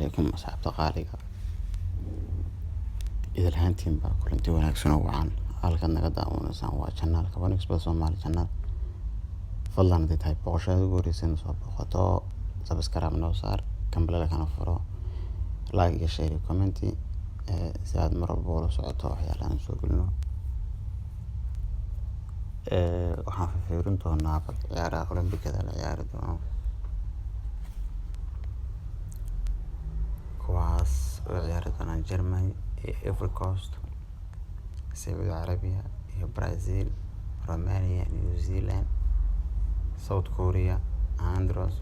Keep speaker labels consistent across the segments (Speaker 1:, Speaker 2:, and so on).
Speaker 1: عليكم أصحاب قالقة إذا الهانتين باكل أنت وناكسون وعن halkan naga daawanaysan waa channelka somali channel fadlan hadii tahay boqoshaada ugu horeysan soo boqoto subscribe noo saar kambalada kana furo like iyo share iyo comment si aad mar walba ula socoto waxyaalahan soo gelino waxaan fiirin doonaa ciyaaraha Olombikada la ciyaari doono kuwaas oo ciyaari doona Germany iyo Ivory Coast, Saudi Arabia iyo Brazil, Romania, New Zealand, South Korea, Andros,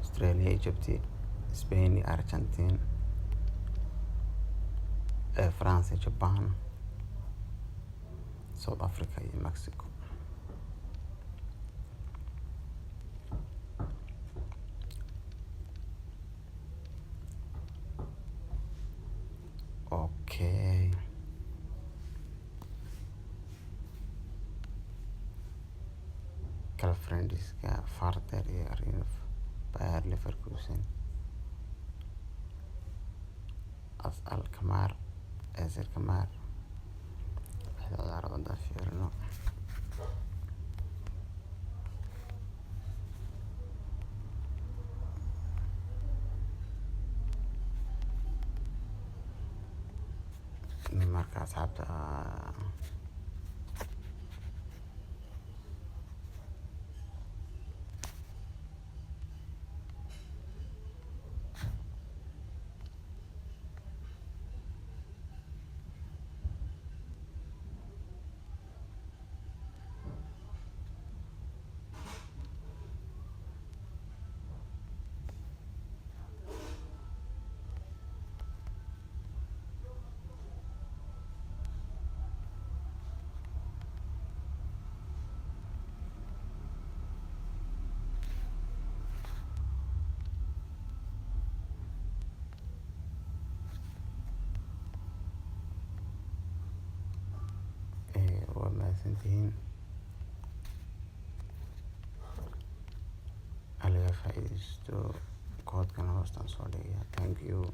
Speaker 1: Australia, Egypt, Spain, Argentina, France, Japan, South Africa iyo Mexico. Okay. Friendska Farter iyo Arif Bayer Leverkusen, Asal Kamar, Ezer Kamar, waxay ciyaarada fiirino marka asxaabta waa mahadsantihiin alaga faa'iidaysto koodkan hoostan soo dhigaya. Thank you.